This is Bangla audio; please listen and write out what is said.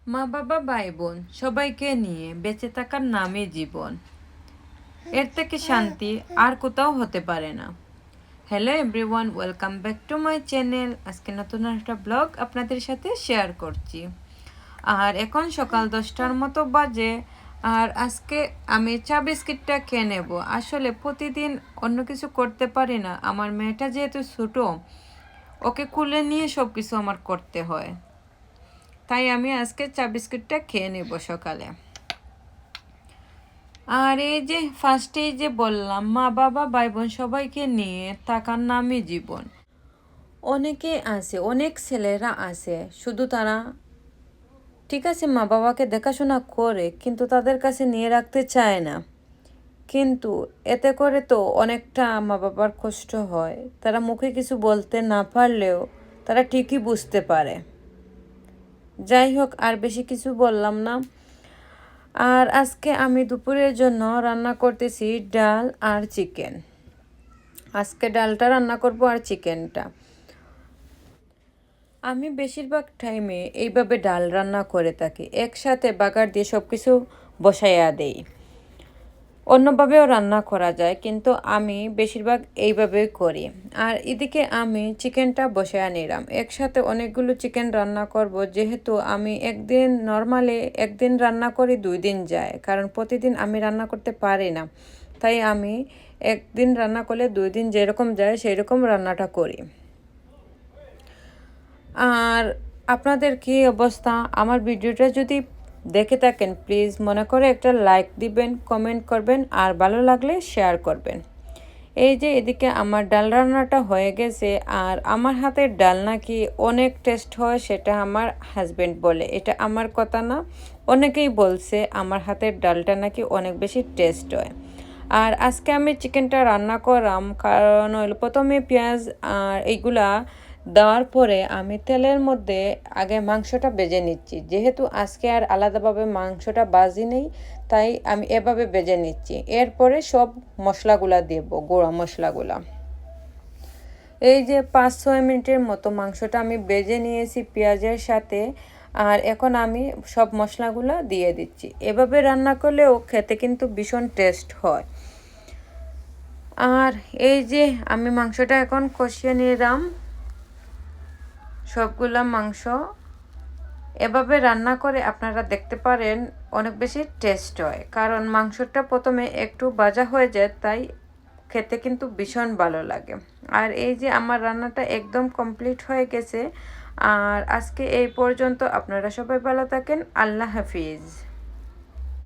মা বাবা ভাই বোন সবাইকে নিয়ে বেঁচে থাকার নামই জীবন। এর থেকে শান্তি আর কোথাও হতে পারে না। Hello everyone, welcome back to my channel. আজকে নতুন একটা ব্লগ আপনাদের সাথে শেয়ার করছি। আর এখন সকাল 10টার মতো বাজে। আর আজকে আমি চা বিস্কিটটা খেয়ে নেব। আসলে প্রতিদিন অন্য কিছু করতে পারি না, আমার মেয়েটা যেহেতু ছোটো, ওকে কুলে নিয়ে সব কিছু আমার করতে হয়। তাই আমি আজকে চা বিস্কুটটা খেয়ে নেব সকালে। আর এই যে ফার্স্টেই যে বললাম, মা বাবা ভাই বোন সবাইকে নিয়ে থাকার নামই জীবন। অনেকে আছে, অনেক ছেলেরা আছে, শুধু তারা ঠিক আছে মা বাবাকে দেখাশোনা করে কিন্তু তাদের কাছে নিয়ে রাখতে চায় না। কিন্তু এতে করে তো অনেকটা মা বাবার কষ্ট হয়। তারা মুখে কিছু বলতে না পারলেও তারা ঠিকই বুঝতে পারে। যাই হোক, আর বেশি কিছু বললাম না। আর আজকে আমি দুপুরের জন্য রান্না করতেছি ডাল আর চিকেন। আজকে ডালটা রান্না করব আর চিকেনটা। আমি বেশিরভাগ টাইমে এইভাবে ডাল রান্না করে থাকি, একসাথে বাগার দিয়ে সব কিছু বসাইয়া দেই। অন্যভাবেও রান্না করা যায়, কিন্তু আমি বেশিরভাগ এইভাবেই করি। আর এদিকে আমি চিকেনটা বসাইয়া নিলাম। একসাথে অনেকগুলো চিকেন রান্না করব, যেহেতু আমি নর্মালি একদিন রান্না করি, 2 দিন যায়, কারণ প্রতিদিন আমি রান্না করতে পারি না। তাই আমি একদিন রান্না করলে 2 দিন যেরকম যায় সেই রকম রান্নাটা করি। আর আপনাদের কী অবস্থা? আমার ভিডিওটা যদি দেখে থাকেন, প্লিজ মনে করে একটা লাইক দিবেন, কমেন্ট করবেন, আর ভালো লাগলে শেয়ার করবেন। এই যে এদিকে আমার ডাল রান্নাটা হয়ে গেছে। আর আমার হাতের ডাল নাকি অনেক টেস্ট হয়, সেটা আমার হাজব্যান্ড বলে, এটা আমার কথা না। অনেকেই বলছে আমার হাতের ডালটা নাকি অনেক বেশি টেস্ট হয়। আর আজকে আমি চিকেনটা রান্না করলাম, কারণ প্রথমে পেঁয়াজ আর এইগুলা দেওয়ার পরে আমি তেলের মধ্যে আগে মাংসটা ভেজে নিচ্ছি। যেহেতু আজকে আর আলাদাভাবে মাংসটা ভাজি নেই, তাই আমি এভাবে ভেজে নিচ্ছি। এরপরে সব মশলাগুলা দেব, গুঁড়া মশলাগুলা। এই যে 5-6 মিনিটের মতো মাংসটা আমি ভেজে নিয়েছি পেঁয়াজের সাথে। আর এখন আমি সব মশলাগুলো দিয়ে দিচ্ছি। এভাবে রান্না করলেও খেতে কিন্তু ভীষণ টেস্ট হয়। আর এই যে আমি মাংসটা এখন কষিয়ে নিলাম। সবগুলা মাংস এভাবে রান্না করে আপনারা দেখতে পারেন, অনেক বেশি টেস্ট হয়, কারণ মাংসটা প্রথমে একটু ভাজা হয়ে যায়, তাই খেতে কিন্তু ভীষণ ভালো লাগে। আর এই যে আমার রান্নাটা একদম কমপ্লিট হয়ে গেছে। আর আজকে এই পর্যন্ত। আপনারা সবাই ভালো থাকেন। আল্লাহ হাফিজ।